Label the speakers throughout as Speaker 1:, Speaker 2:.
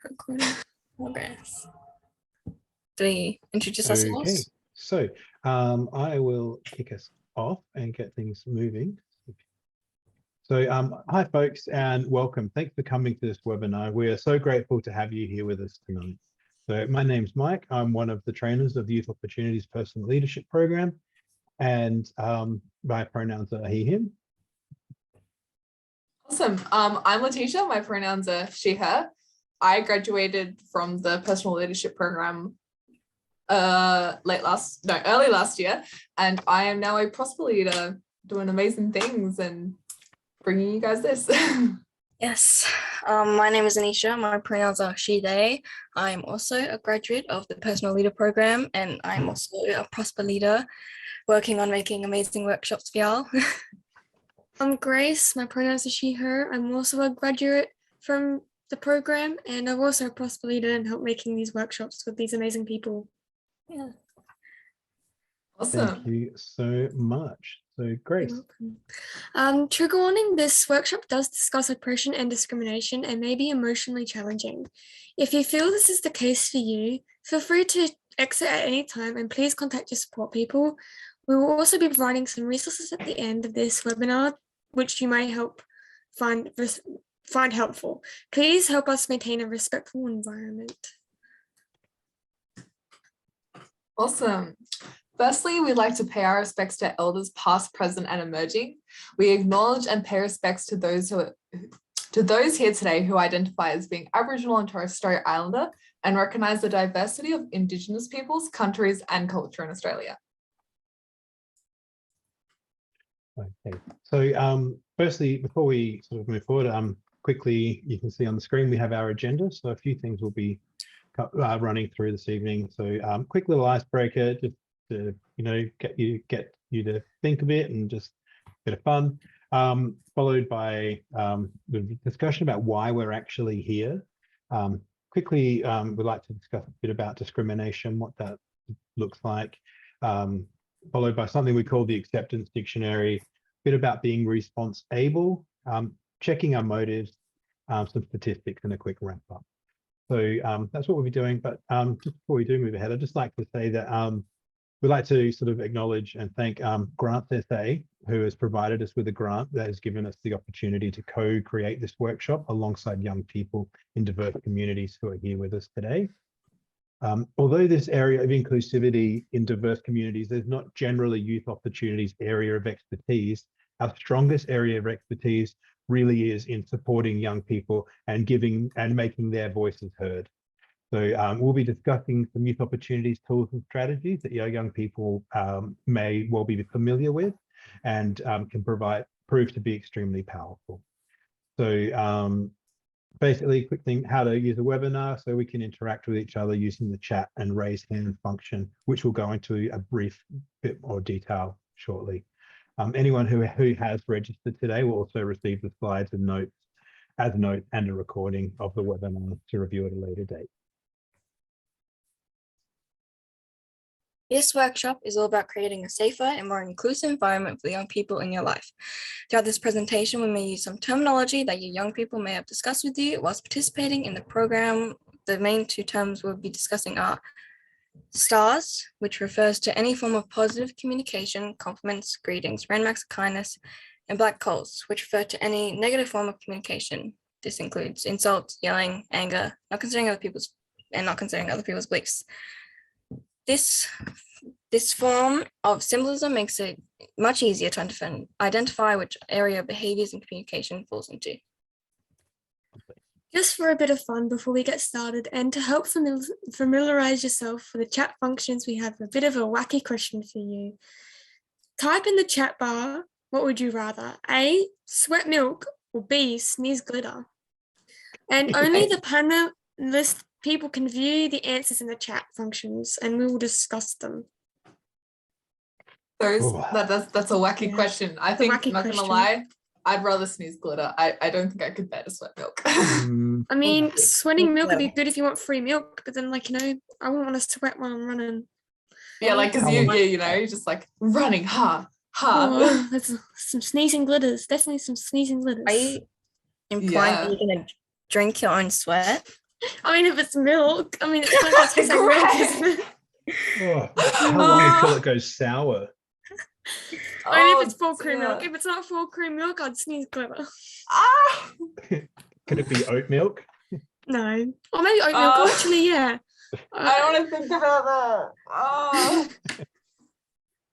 Speaker 1: Recording progress. Do we introduce
Speaker 2: Okay,
Speaker 1: ourselves?
Speaker 2: so I will kick us off and get things moving. So hi folks and welcome. Thanks for coming to this webinar. We are so grateful to have you here with us tonight. So my name's Mike. I'm one of the trainers of the Youth Opportunities Personal Leadership Program, and my pronouns are he, him.
Speaker 3: Awesome. I'm Letitia. My pronouns are she, her. I graduated from the personal leadership program early last year, and I am now a prosper leader doing amazing things and bringing you guys this.
Speaker 1: Yes. My name is Anisha. My pronouns are she, they. I'm also a graduate of the personal leader program, and I'm also a prosper leader working on making amazing workshops for y'all. I'm Grace. My pronouns are she, her. I'm also a graduate from the program, and I'm also a prosper leader and help making these workshops with these amazing people. Yeah.
Speaker 3: Awesome.
Speaker 2: Thank you so much. So Grace.
Speaker 1: You're welcome. Trigger warning, this workshop does discuss oppression and discrimination and may be emotionally challenging. If you feel this is the case for you, feel free to exit at any time and please contact your support people. We will also be providing some resources at the end of this webinar, which you may find helpful. Please help us maintain a respectful environment.
Speaker 3: Awesome. Firstly, we'd like to pay our respects to elders past, present, and emerging. We acknowledge and pay respects to those here today who identify as being Aboriginal and Torres Strait Islander and recognise the diversity of Indigenous peoples, countries, and culture in Australia.
Speaker 2: Okay, so firstly, before we sort of move forward, quickly, you can see on the screen we have our agenda. So a few things will be running through this evening. So quick little icebreaker, just to get you to think a bit and just a bit of fun, followed by the discussion about why we're actually here. Quickly, we'd like to discuss a bit about discrimination, what that looks like, followed by something we call the acceptance dictionary, a bit about being response able, checking our motives, some statistics, and a quick wrap up. So that's what we'll be doing. But just before we do move ahead, I'd just like to say that we'd like to sort of acknowledge and thank Grants SA, who has provided us with a grant that has given us the opportunity to co-create this workshop alongside young people in diverse communities who are here with us today. Although this area of inclusivity in diverse communities is not generally youth opportunities area of expertise, our strongest area of expertise really is in supporting young people and giving and making their voices heard. So we'll be discussing some youth opportunities, tools and strategies that young people may well be familiar with and can prove to be extremely powerful. So basically, quick thing, how to use a webinar so we can interact with each other using the chat and raise hand function, which we'll go into a brief bit more detail shortly. Anyone who has registered today will also receive the slides and notes as notes and a recording of the webinar to review at a later date.
Speaker 1: This workshop is all about creating a safer and more inclusive environment for the young people in your life. Throughout this presentation, we may use some terminology that your young people may have discussed with you whilst participating in the program. The main two terms we'll be discussing are STARS, which refers to any form of positive communication, compliments, greetings, remarks of kindness, and black coals, which refer to any negative form of communication. This includes insults, yelling, anger, not considering other people's beliefs. This form of symbolism makes it much easier to identify which area of behaviors and communication falls into. Just for a bit of fun before we get started and to help familiarize yourself with the chat functions, we have a bit of a wacky question for you. Type in the chat bar, what would you rather? A, sweat milk, or B, sneeze glitter? And only the panelist people can view the answers in the chat functions and we will discuss them.
Speaker 3: That's a wacky question. I think, not gonna lie, I'd rather sneeze glitter. I don't think I could bear to sweat milk.
Speaker 1: I mean, sweating milk would be good if you want free milk, but then I wouldn't want to sweat while I'm running.
Speaker 3: Yeah, because you're just like running,
Speaker 1: Oh, that's some sneezing glitters. Definitely some sneezing glitters. Are you implying that you're gonna drink your own sweat?
Speaker 4: I mean, if it's milk, I mean, it's not going to taste like milk, isn't it?
Speaker 2: How long until it goes sour?
Speaker 4: Only if it's full cream
Speaker 3: dear.
Speaker 4: milk. If it's not full cream milk, I'd sneeze glitter.
Speaker 3: Ah!
Speaker 2: Could it be oat milk?
Speaker 4: No. Or maybe oat milk, actually, yeah.
Speaker 3: I don't want to think about that. Oh.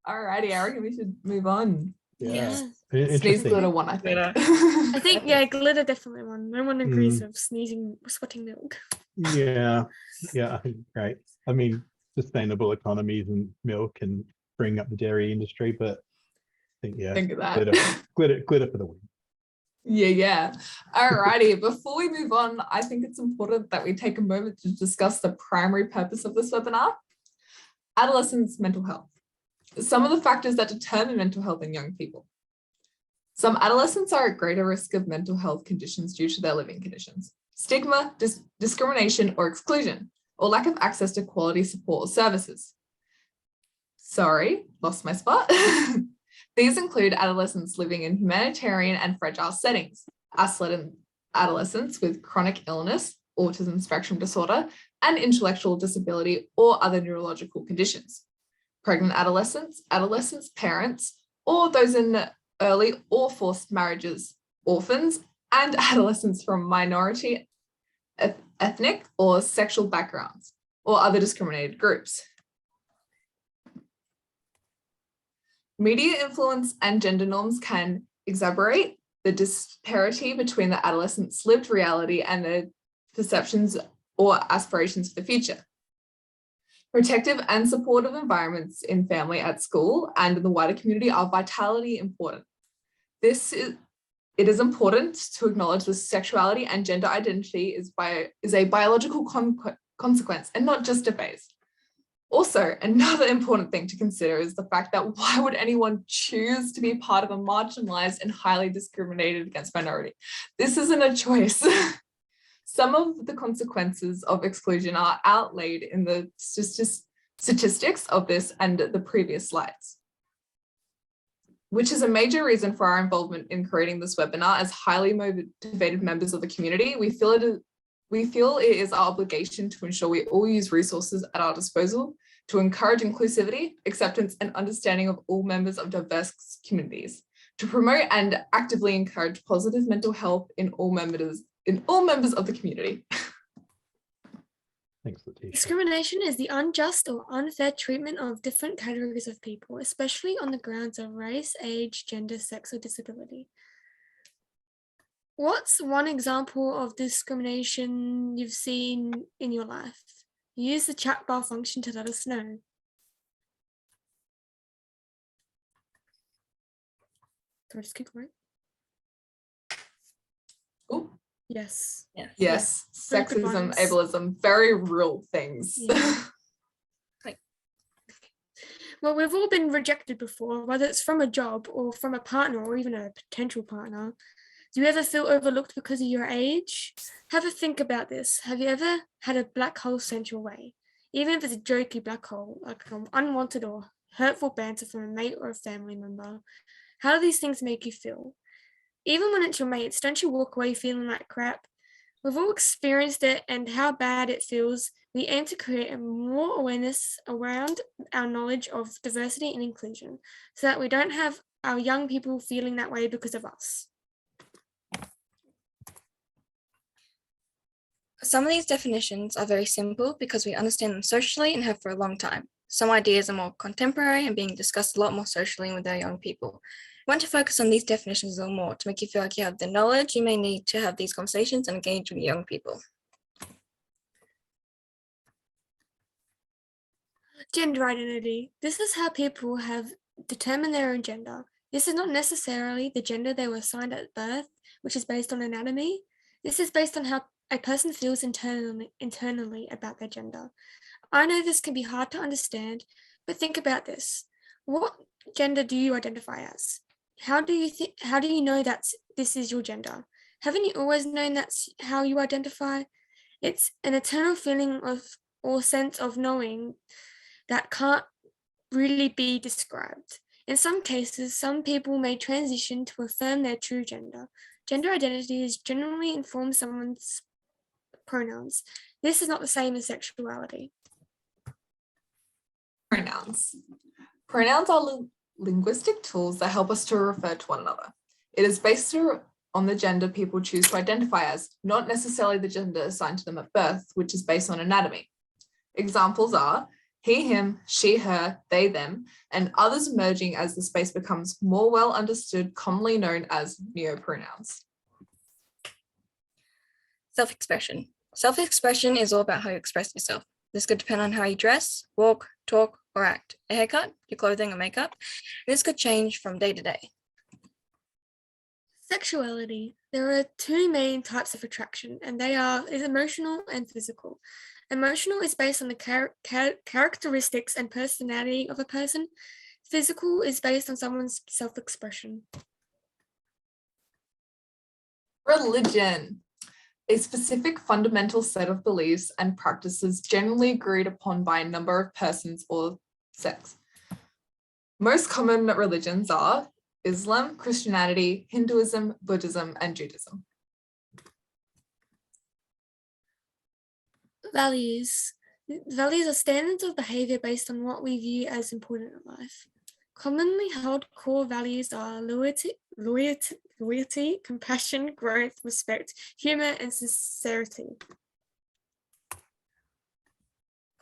Speaker 3: Alrighty, I reckon we should move on.
Speaker 4: Yeah.
Speaker 3: Sneeze
Speaker 2: Interesting.
Speaker 3: glitter one, I think.
Speaker 1: Glitter.
Speaker 4: I think, yeah, glitter definitely one. No one agrees of sneezing, sweating milk.
Speaker 2: Yeah, I think great. I mean, sustainable economies and milk and bring up the dairy industry, but I think
Speaker 3: Think of that.
Speaker 2: glitter for the win.
Speaker 3: Yeah. Alrighty, before we move on, I think it's important that we take a moment to discuss the primary purpose of this webinar: adolescents' mental health. Some of the factors that determine mental health in young people. Some adolescents are at greater risk of mental health conditions due to their living conditions, stigma, discrimination or exclusion, or lack of access to quality support or services. Sorry, lost my spot. These include adolescents living in humanitarian and fragile settings, adolescents with chronic illness, autism spectrum disorder, and intellectual disability or other neurological conditions, pregnant adolescents, parents, or those in early or forced marriages, orphans, and adolescents from minority, ethnic, or sexual backgrounds, or other discriminated groups. Media influence and gender norms can exacerbate the disparity between the adolescents' lived reality and their perceptions or aspirations for the future. Protective and supportive environments in family, at school, and in the wider community are vitally important. It is important to acknowledge that sexuality and gender identity is a biological consequence and not just a phase. Also, another important thing to consider is the fact that why would anyone choose to be part of a marginalized and highly discriminated against minority? This isn't a choice. Some of the consequences of exclusion are outlaid in the statistics of this and the previous slides, which is a major reason for our involvement in creating this webinar. As highly motivated members of the community, we feel it is our obligation to ensure we all use resources at our disposal to encourage inclusivity, acceptance, and understanding of all members of diverse communities, to promote and actively encourage positive mental health in all members of the community.
Speaker 2: Thanks, Letitia.
Speaker 4: Discrimination is the unjust or unfair treatment of different categories of people, especially on the grounds of race, age, gender, sex, or disability. What's one example of discrimination you've seen in your life? Use the chat bar function to let us know. Can I just keep going?
Speaker 3: Ooh.
Speaker 4: Yes.
Speaker 3: Yes.
Speaker 4: Very good
Speaker 3: Sexism,
Speaker 4: ones.
Speaker 3: ableism, very real things.
Speaker 4: Yeah. Well, we've all been rejected before, whether it's from a job or from a partner or even a potential partner. Do you ever feel overlooked because of your age? Have a think about this. Have you ever had a black hole sent your way? Even if it's a jokey black hole, like an unwanted or hurtful banter from a mate or a family member. How do these things make you feel? Even when it's your mates, don't you walk away feeling like crap? We've all experienced it and how bad it feels. We aim to create more awareness around our knowledge of diversity and inclusion so that we don't have our young people feeling that way because of us.
Speaker 1: Some of these definitions are very simple because we understand them socially and have for a long time. Some ideas are more contemporary and being discussed a lot more socially with our young people. We want to focus on these definitions a little more to make you feel like you have the knowledge you may need to have these conversations and engage with young people.
Speaker 4: Gender identity. This is how people have determined their own gender. This is not necessarily the gender they were assigned at birth, which is based on anatomy. This is based on how a person feels internally about their gender. I know this can be hard to understand, but think about this. What gender do you identify as? How do you know that this is your gender? Haven't you always known that's how you identify? It's an eternal feeling of or sense of knowing that can't really be described. In some cases, some people may transition to affirm their true gender. Gender identity is generally informs someone's pronouns. This is not the same as sexuality.
Speaker 3: Pronouns. Pronouns are linguistic tools that help us to refer to one another. It is based on the gender people choose to identify as, not necessarily the gender assigned to them at birth, which is based on anatomy. Examples are he, him, she, her, they, them, and others emerging as the space becomes more well understood, commonly known as neopronouns.
Speaker 1: Self-expression. Self-expression is all about how you express yourself. This could depend on how you dress, walk, talk, or act. A haircut, your clothing or makeup. This could change from day to day.
Speaker 4: Sexuality. There are two main types of attraction, and they is emotional and physical. Emotional is based on the characteristics and personality of a person. Physical is based on someone's self-expression.
Speaker 3: Religion. A specific fundamental set of beliefs and practices generally agreed upon by a number of persons or sects. Most common religions are Islam, Christianity, Hinduism, Buddhism, and Judaism.
Speaker 4: Values. Values are standards of behavior based on what we view as important in life. Commonly held core values are loyalty, compassion, growth, respect, humor, and sincerity.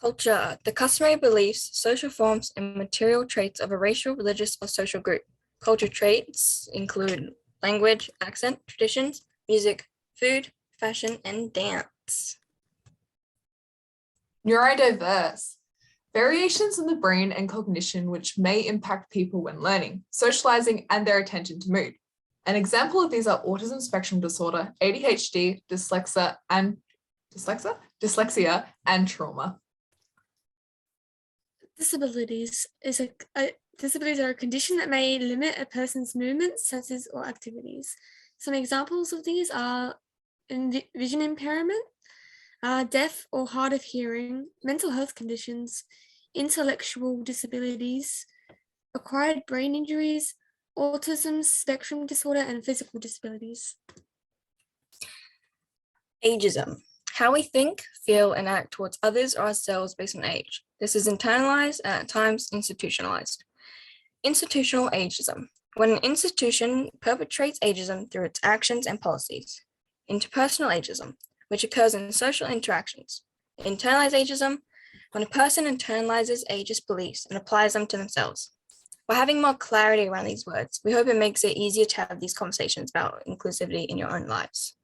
Speaker 1: Culture. The customary beliefs, social forms, and material traits of a racial, religious, or social group. Culture traits include language, accent, traditions, music, food, fashion, and dance.
Speaker 3: Neurodiverse. Variations in the brain and cognition which may impact people when learning, socializing, and their attention to mood. An example of these are autism spectrum disorder, ADHD, dyslexia, and trauma.
Speaker 4: Disabilities disabilities are a condition that may limit a person's movements, senses, or activities. Some examples of these are vision impairment, deaf or hard of hearing, mental health conditions, intellectual disabilities, acquired brain injuries, autism spectrum disorder, and physical disabilities.
Speaker 1: Ageism. How we think, feel, and act towards others or ourselves based on age. This is internalized and at times institutionalized. Institutional ageism. When an institution perpetrates ageism through its actions and policies. Interpersonal ageism, which occurs in social interactions. Internalized ageism, when a person internalizes ageist beliefs and applies them to themselves. By having more clarity around these words, we hope it makes it easier to have these conversations about inclusivity in your own lives.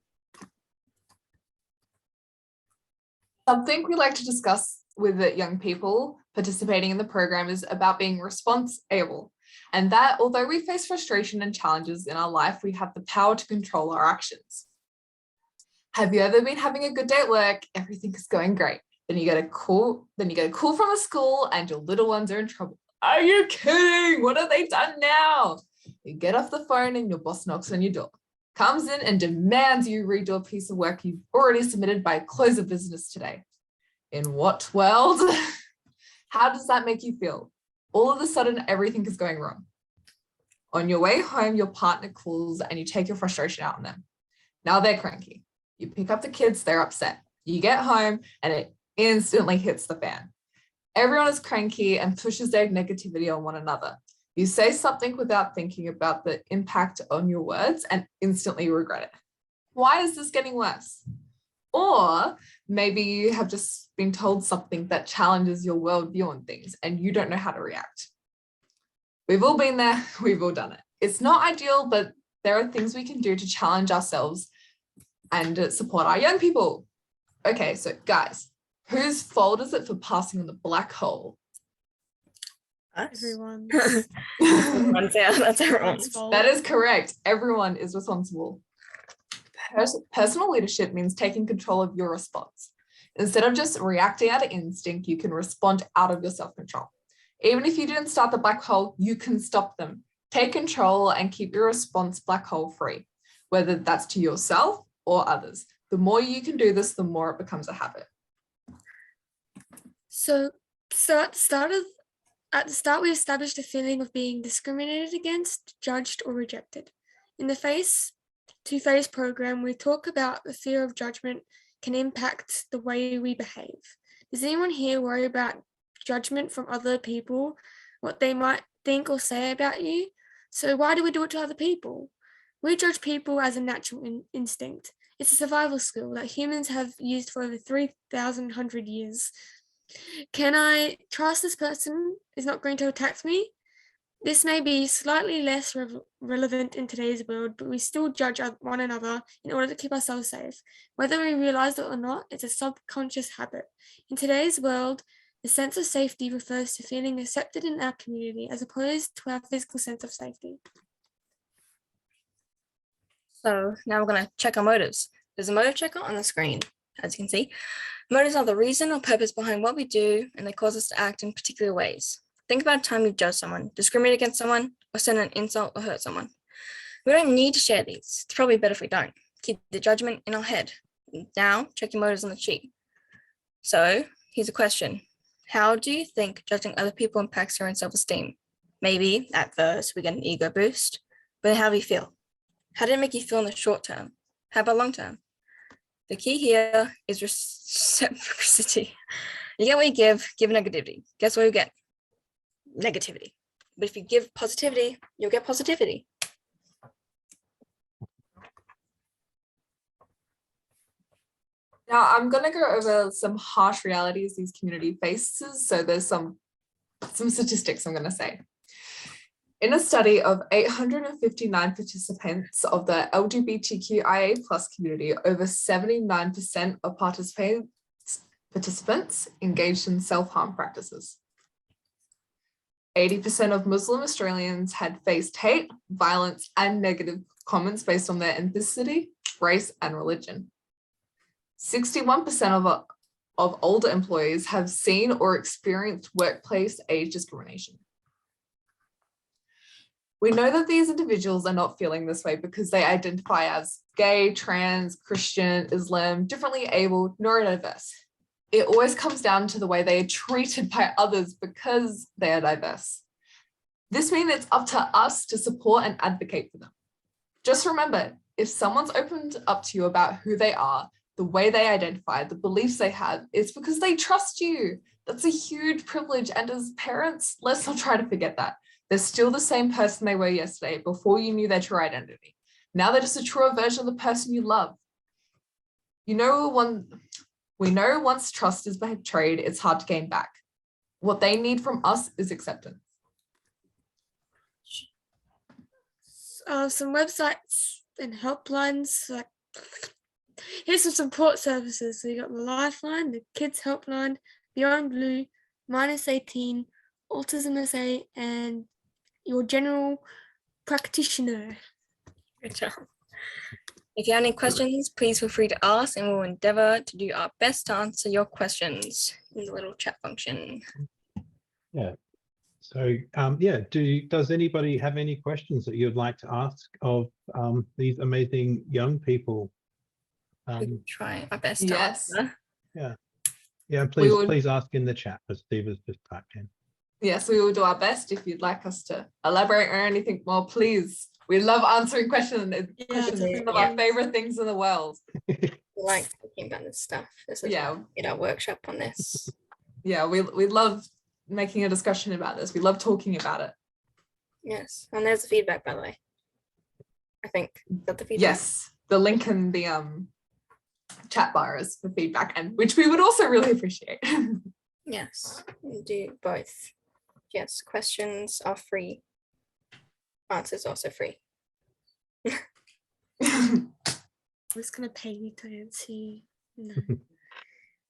Speaker 3: Something we like to discuss with the young people participating in the program is about being responsible, and that although we face frustration and challenges in our life, we have the power to control our actions. Have you ever been having a good day at work? Everything is going great. Then you get a call from the school and your little ones are in trouble. Are you kidding? What have they done now? You get off the phone and your boss knocks on your door, comes in and demands you redo a piece of work you've already submitted by close of business today. In what world? How does that make you feel? All of a sudden, everything is going wrong. On your way home, your partner calls and you take your frustration out on them. Now they're cranky. You pick up the kids, they're upset. You get home and it instantly hits the fan. Everyone is cranky and pushes their negativity on one another. You say something without thinking about the impact on your words and instantly regret it. Why is this getting worse? Or maybe you have just been told something that challenges your worldview on things and you don't know how to react. We've all been there, we've all done it. It's not ideal, but there are things we can do to challenge ourselves and support our young people. Okay, so guys, whose fault is it for passing on the black hole?
Speaker 4: Everyone.
Speaker 1: That's everyone's
Speaker 4: fault.
Speaker 3: That is correct. Everyone is responsible. Personal leadership means taking control of your response. Instead of just reacting out of instinct, you can respond out of your self-control. Even if you didn't start the black hole, you can stop them. Take control and keep your response black hole free, whether that's to yourself or others. The more you can do this, the more it becomes a habit.
Speaker 4: So at the start, we established a feeling of being discriminated against, judged, or rejected. In the phase program, we talk about the fear of judgment, can impact the way we behave. Does anyone here worry about judgment from other people, what they might think or say about you? So why do we do it to other people? We judge people as a natural instinct. It's a survival skill that humans have used for over 3,100 years. Can I trust this person is not going to attack me? This may be slightly less relevant in today's world, but we still judge one another in order to keep ourselves safe. Whether we realize it or not, it's a subconscious habit. In today's world, the sense of safety refers to feeling accepted in our community as opposed to our physical sense of safety.
Speaker 1: So now we're going to check our motives. There's a motive checker on the screen, as you can see. Motives are the reason or purpose behind what we do, and they cause us to act in particular ways. Think about a time you've judged someone, discriminated against someone, or sent an insult or hurt someone. We don't need to share these. It's probably better if we don't. Keep the judgment in our head. Now, check your motives on the sheet. So, here's a question. How do you think judging other people impacts your own self-esteem? Maybe, at first, we get an ego boost, but how do you feel? How did it make you feel in the short term? How about long term? The key here is reciprocity. You get what you give negativity. Guess what you get? Negativity. But if you give positivity, you'll get positivity.
Speaker 3: Now I'm going to go over some harsh realities these community faces. So there's some statistics I'm going to say. In a study of 859 participants of the LGBTQIA+ community, over 79% of participants engaged in self-harm practices. 80% of Muslim Australians had faced hate, violence, and negative comments based on their ethnicity, race, and religion. 61% of older employees have seen or experienced workplace age discrimination. We know that these individuals are not feeling this way because they identify as gay, trans, Christian, Islam, differently abled, neurodiverse. It always comes down to the way they are treated by others because they are diverse. This means it's up to us to support and advocate for them. Just remember, if someone's opened up to you about who they are, the way they identify, the beliefs they have, it's because they trust you. That's a huge privilege. And as parents, let's not try to forget that. They're still the same person they were yesterday before you knew their true identity. Now they're just a truer version of the person you love. We know once trust is betrayed, it's hard to gain back. What they need from us is acceptance.
Speaker 4: Some websites and helplines, like here's some support services. So you got the Lifeline, the Kids Helpline, Beyond Blue, -18, Autism SA, and your general practitioner.
Speaker 1: Good job. If you have any questions, please feel free to ask, and we'll endeavor to do our best to answer your questions in the little chat function.
Speaker 2: Yeah. So, does anybody have any questions that you'd like to ask of these amazing young people?
Speaker 1: We'll try our best to
Speaker 3: Yes.
Speaker 1: answer.
Speaker 2: Yeah, please ask in the chat, as Steve has just typed in.
Speaker 3: Yes, we will do our best. If you'd like us to elaborate or anything more, please. We love answering questions. Questions is one of our favorite things in the world.
Speaker 1: We like talking about this stuff. This is in our workshop on this.
Speaker 3: Yeah, we love making a discussion about this. We love talking about it.
Speaker 1: Yes, and there's the feedback, by the way. I think that the feedback.
Speaker 3: Yes, the link in the chat bar is for feedback, and which we would also really appreciate.
Speaker 1: Yes, we do both. Yes, questions are free. Answers also free.
Speaker 4: I'm just gonna pay you to answer you. No.
Speaker 1: Do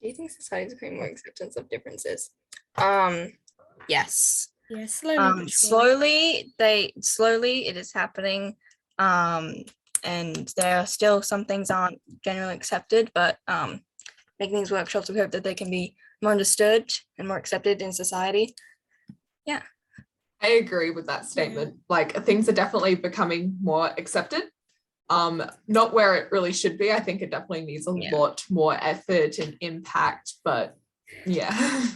Speaker 1: you think society is becoming more acceptance of differences? Yes.
Speaker 4: Yeah, slowly.
Speaker 1: Slowly it is happening. And there are still some things aren't generally accepted, but making these workshops, we hope that they can be more understood and more accepted in society. Yeah.
Speaker 3: I agree with that statement. Like, things are definitely becoming more accepted. Not where it really should be. I think it definitely needs a lot more effort and impact, but yeah.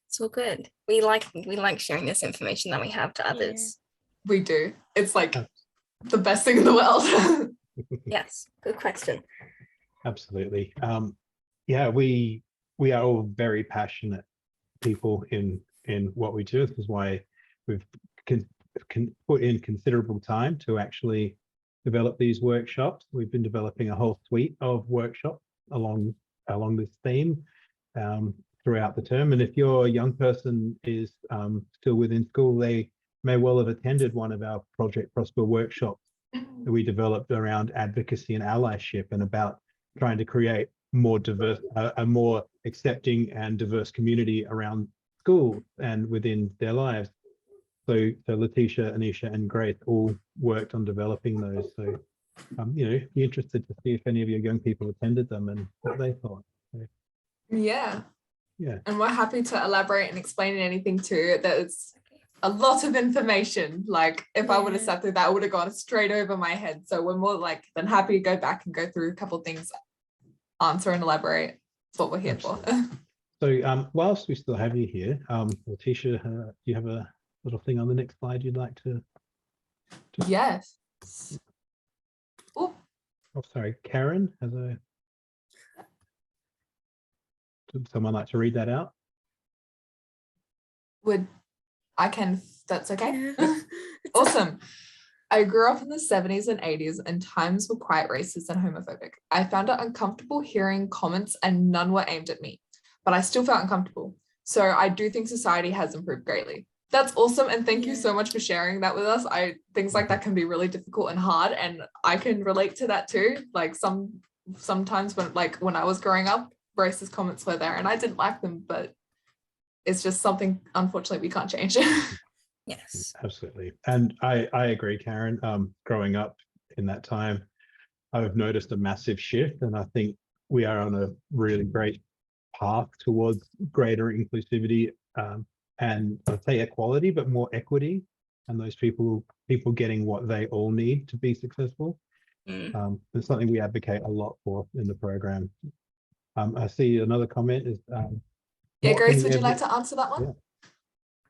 Speaker 1: It's all good. We like sharing this information that we have to others.
Speaker 3: We do. It's like the best thing in the world.
Speaker 1: Yes, good question.
Speaker 2: Absolutely. yeah, we are all very passionate people in what we do. This is why we've can put in considerable time to actually develop these workshops. We've been developing a whole suite of workshops along this theme throughout the term. And if your young person is still within school, they may well have attended one of our Project Prosper workshops that we developed around advocacy and allyship, and about trying to create more diverse, a more accepting and diverse community around school and within their lives. So Letitia, Anisha, and Grace all worked on developing those. So you know, be interested to see if any of your young people attended them and what they thought. So,
Speaker 3: Yeah.
Speaker 2: yeah.
Speaker 3: And we're happy to elaborate and explain anything too. There's a lot of information. Like if I would have sat through that, I would have gone straight over my head. So we're more like than happy to go back and go through a couple of things, answer and elaborate. That's what we're here for.
Speaker 2: So whilst we still have you here, Letitia, do you have a little thing on the next slide you'd like to
Speaker 3: Yes.
Speaker 2: Oh, sorry, Karen has a. Would someone like to read that out?
Speaker 3: I can, that's okay.
Speaker 4: Yeah.
Speaker 3: Awesome. I grew up in the 70s and 80s, and times were quite racist and homophobic. I found it uncomfortable hearing comments, and none were aimed at me, but I still felt uncomfortable. So I do think society has improved greatly. That's awesome. And thank you so much for sharing that with us. Things like that can be really difficult and hard. And I can relate to that too. Like sometimes when I was growing up, racist comments were there and I didn't like them, but it's just something, unfortunately, we can't change.
Speaker 1: Yes.
Speaker 2: Absolutely. And I agree, Karen. Growing up in that time, I've noticed a massive shift, and I think we are on a really great path towards greater inclusivity, and I'd say equality, but more equity, and those people getting what they all need to be successful. It's something we advocate a lot for in the program. I see another comment is
Speaker 3: yeah, Grace, would you like to answer that one?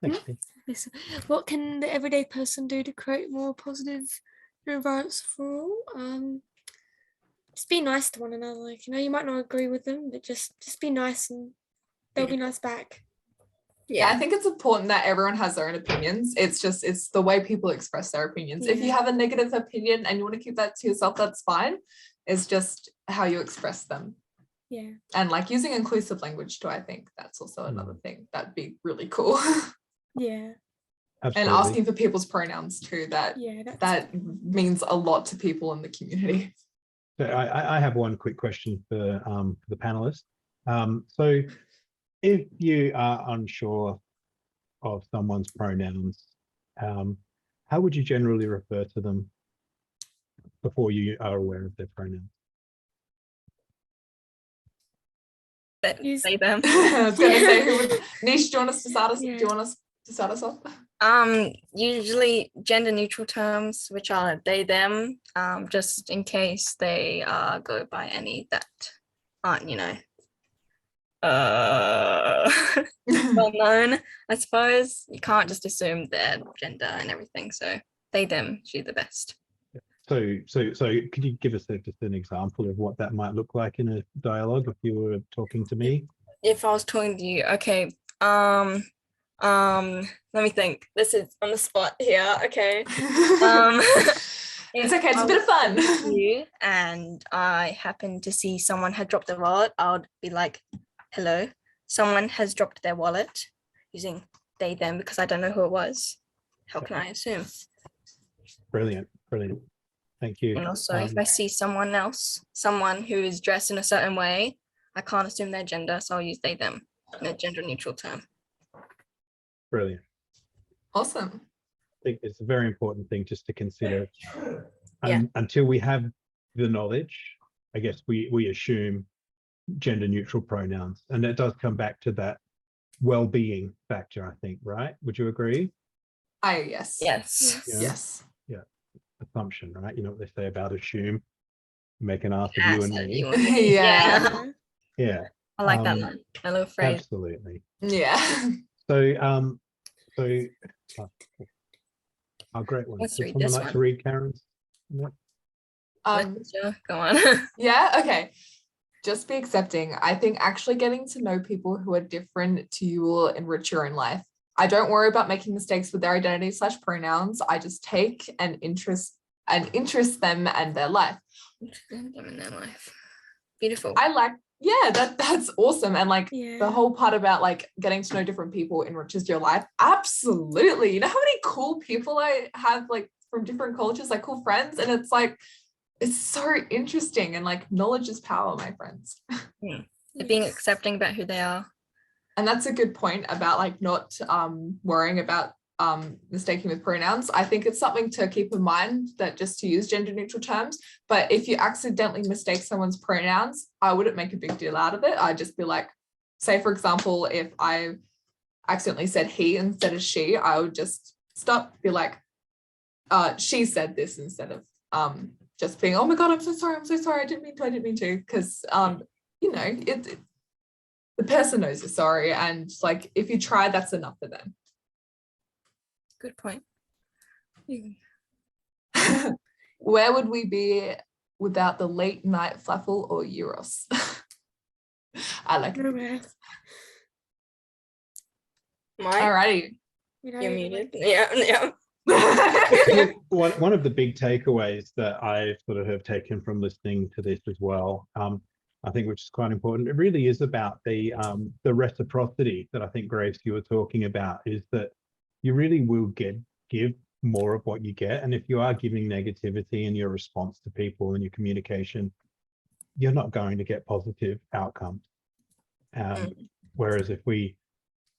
Speaker 2: Yeah. Thanks.
Speaker 4: Yes. What can the everyday person do to create more positive environments for all? Just be nice to one another. Like, you know, you might not agree with them, but just be nice and they'll be nice back.
Speaker 3: Yeah, I think it's important that everyone has their own opinions. It's the way people express their opinions. If you have a negative opinion and you want to keep that to yourself, that's fine. It's just how you express them.
Speaker 4: Yeah.
Speaker 3: And like using inclusive language too, I think that's also another thing that'd be really cool.
Speaker 4: Yeah.
Speaker 2: Absolutely.
Speaker 3: And asking for people's pronouns too, that means a lot to people in the community.
Speaker 2: So I have one quick question for the panelists. So if you are unsure of someone's pronouns, how would you generally refer to them before you are aware of their pronouns?
Speaker 1: Say them.
Speaker 3: I was going to say, Nish, do you want us to start us? Do you want us to start us off?
Speaker 1: Usually gender neutral terms, which are they, them, just in case they go by any that aren't, you know, well known. I suppose you can't just assume their gender and everything. So they, them, she's the best.
Speaker 2: So could you give us just an example of what that might look like in a dialogue if you were talking to me?
Speaker 1: If I was talking to you, okay. Let me think. This is on the spot here. Okay.
Speaker 3: It's okay. It's a bit of fun.
Speaker 1: You and I happen to see someone had dropped their wallet, I would be like, "Hello, someone has dropped their wallet," using they, them, because I don't know who it was. How can I assume?
Speaker 2: Brilliant. Thank you.
Speaker 1: And also, if I see someone who is dressed in a certain way, I can't assume their gender, so I'll use they, them in a gender neutral term.
Speaker 2: Brilliant.
Speaker 3: Awesome.
Speaker 2: I think it's a very important thing just to consider. Until we have the knowledge, I guess we assume gender neutral pronouns, and that does come back to that well-being factor, I think, right? Would you agree?
Speaker 3: Yes.
Speaker 2: Yes. Yeah. Assumption, right? You know what they say about assume, make an ass of you and me.
Speaker 3: Yeah.
Speaker 1: I like that one. A little phrase.
Speaker 2: Absolutely.
Speaker 3: Yeah.
Speaker 2: So great one. Would
Speaker 1: Let's read
Speaker 2: someone
Speaker 1: this
Speaker 2: like
Speaker 1: one.
Speaker 2: to read Karen's?
Speaker 1: Go on.
Speaker 3: Yeah. Okay. Just be accepting. I think actually getting to know people who are different to you will enrich your own life. I don't worry about making mistakes with their identity/pronouns. I just take an interest them and their life.
Speaker 1: Them in their life. Beautiful.
Speaker 3: I like, yeah, that's awesome. And like
Speaker 4: Yeah.
Speaker 3: the whole part about like getting to know different people enriches your life. Absolutely. You know how many cool people I have like from different cultures, like cool friends, and it's like it's so interesting, and like knowledge is power, my friends.
Speaker 1: Being accepting about who they are.
Speaker 3: And that's a good point about like not worrying about mistaking with pronouns. I think it's something to keep in mind, that just to use gender neutral terms, but if you accidentally mistake someone's pronouns, I wouldn't make a big deal out of it. I'd just be like, say for example, if I accidentally said he instead of she, I would just stop, be like, she said this, instead of just being, oh my God, I'm so sorry, I didn't mean to, because you know, the person knows you're sorry, and like if you try, that's enough for them.
Speaker 1: Good point.
Speaker 3: Where would we be without the late night flaffle or Euros? I like it. Alrighty.
Speaker 1: You're muted. Yeah.
Speaker 2: One of the big takeaways that I sort of have taken from listening to this as well, I think, which is quite important, it really is about the reciprocity that I think, Grace, you were talking about, is that you really will give more of what you get. And if you are giving negativity in your response to people and your communication, you're not going to get positive outcomes. Whereas if we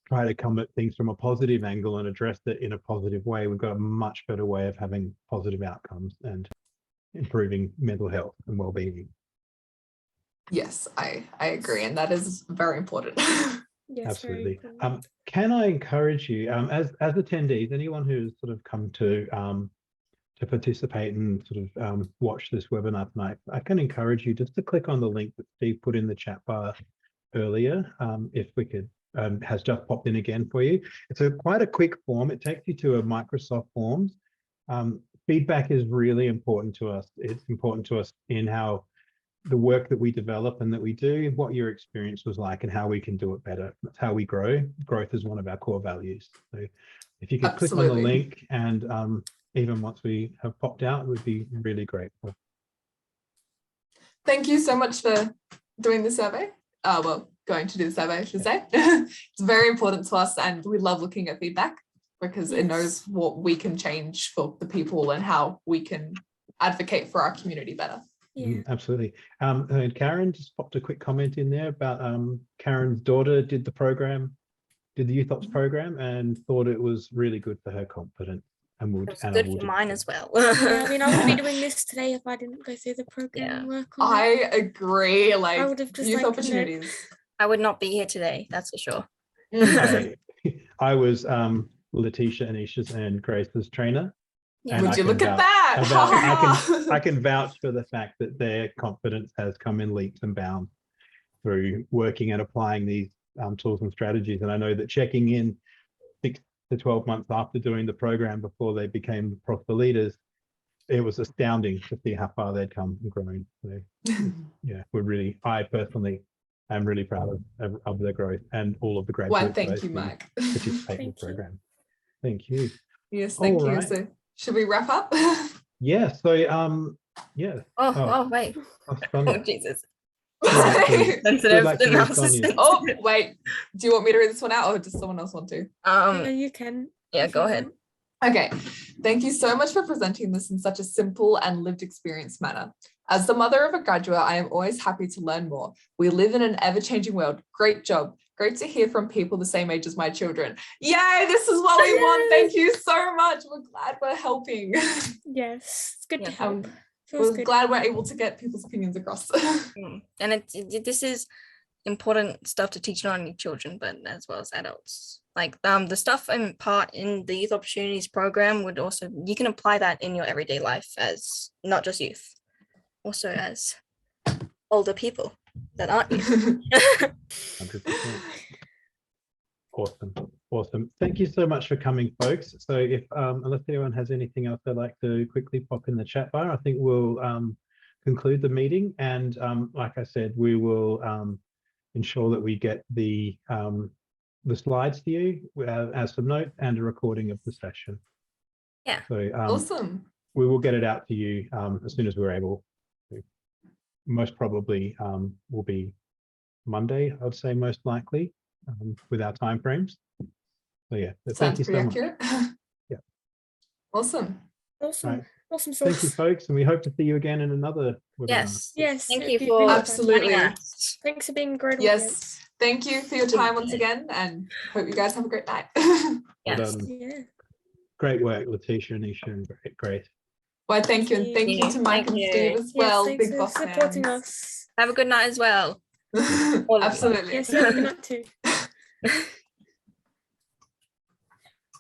Speaker 2: try to come at things from a positive angle and address it in a positive way, we've got a much better way of having positive outcomes and improving mental health and well-being.
Speaker 3: Yes, I agree, and that is very important.
Speaker 4: Yes,
Speaker 2: absolutely. Can I encourage you, as attendees, anyone who's sort of come to participate and sort of watch this webinar tonight, I can encourage you just to click on the link that Steve put in the chat bar earlier, if we could. Has just popped in again for you. It's quite a quick form. It takes you to a Microsoft Forms. Feedback is really important to us. It's important to us in how the work that we develop and that we do, what your experience was like, and how we can do it better. That's how we grow. Growth is one of our core values. So if you could click on the link, and even once we have popped out, it would be really grateful.
Speaker 3: Thank you so much for doing the survey. Well, going to do the survey, I should say. It's very important to us, and we love looking at feedback because it knows what we can change for the people and how we can advocate for our community better.
Speaker 4: Yeah.
Speaker 2: Absolutely. And Karen just popped a quick comment in there about Karen's daughter did the Youth Ops program, and thought it was really good for her confidence. And would,
Speaker 1: it's good for mine as well.
Speaker 4: Yeah, I mean, I wouldn't be doing this today if I didn't go through the program and work on it.
Speaker 3: I agree. Like,
Speaker 4: I would have just
Speaker 3: youth
Speaker 4: like
Speaker 3: opportunities.
Speaker 1: I would not be here today, that's for sure.
Speaker 2: I was Letitia, Anisha's, and Grace's trainer.
Speaker 1: Yeah.
Speaker 3: Would you look at that?
Speaker 2: I can vouch for the fact that their confidence has come in leaps and bounds through working and applying these tools and strategies. And I know that checking in 6 to 12 months after doing the program, before they became proper leaders, it was astounding to see how far they'd come and grown. So yeah, I personally am really proud of their growth and all of the graduates.
Speaker 3: Well, thank you, Mike.
Speaker 2: Participate in the program. Thank you.
Speaker 3: Yes, thank you.
Speaker 2: Right.
Speaker 3: So should we wrap up?
Speaker 2: Yeah. So yeah.
Speaker 1: Oh wait. Oh Jesus.
Speaker 3: Sensitive
Speaker 1: analysis.
Speaker 3: Oh wait, do you want me to read this one out, or does someone else want to?
Speaker 4: You can.
Speaker 1: Yeah, go ahead.
Speaker 3: Okay, thank you so much for presenting this in such a simple and lived experience manner. As the mother of a graduate, I am always happy to learn more. We live in an ever-changing world. Great job. Great to hear from people the same age as my children. Yay, this is what we want. Thank you so much. We're glad we're helping.
Speaker 4: Yes, it's good to help.
Speaker 3: We're glad we're able to get people's opinions across.
Speaker 1: And this is important stuff to teach not only children, but as well as adults. Like the stuff and part in the Youth Opportunities program would also, you can apply that in your everyday life as not just youth, also as older people that aren't youth.
Speaker 2: 100%. Awesome. Thank you so much for coming, folks. So if unless anyone has anything else they'd like to quickly pop in the chat bar, I think we'll conclude the meeting. And like I said, we will ensure that we get the slides to you as a note and a recording of the session.
Speaker 1: Yeah.
Speaker 2: So
Speaker 3: Awesome.
Speaker 2: we will get it out to you as soon as we're able to. Most probably will be Monday, I'd say most likely, with our timeframes. So yeah, but thank
Speaker 3: Sounds
Speaker 2: you so
Speaker 3: pretty
Speaker 2: much.
Speaker 3: accurate.
Speaker 2: Yeah.
Speaker 3: Awesome.
Speaker 4: Awesome.
Speaker 2: Right.
Speaker 4: Awesome
Speaker 2: Thank you,
Speaker 4: sauce.
Speaker 2: folks, and we hope to see you again in another webinar.
Speaker 1: Yes.
Speaker 4: Yes.
Speaker 1: Thank
Speaker 4: it'd
Speaker 1: you
Speaker 4: be
Speaker 1: for
Speaker 4: really fun.
Speaker 3: Absolutely.
Speaker 1: joining us.
Speaker 4: Thanks for being a great audience.
Speaker 3: Yes. Thank you for your time once again, and hope you guys have a great night.
Speaker 2: Well
Speaker 1: Yes.
Speaker 2: done.
Speaker 4: Yeah.
Speaker 2: Great work, Letitia, Nisha, and Grace.
Speaker 3: Well, thank you, and thank you to Mike
Speaker 1: Thank
Speaker 3: and
Speaker 1: you.
Speaker 3: Steve as
Speaker 4: Yes,
Speaker 3: well.
Speaker 4: thanks
Speaker 3: Big
Speaker 4: for
Speaker 3: boss
Speaker 4: supporting
Speaker 3: fans.
Speaker 4: us.
Speaker 1: Have a good night as well. All of you.
Speaker 3: Absolutely.
Speaker 4: Yes, you have a good night too.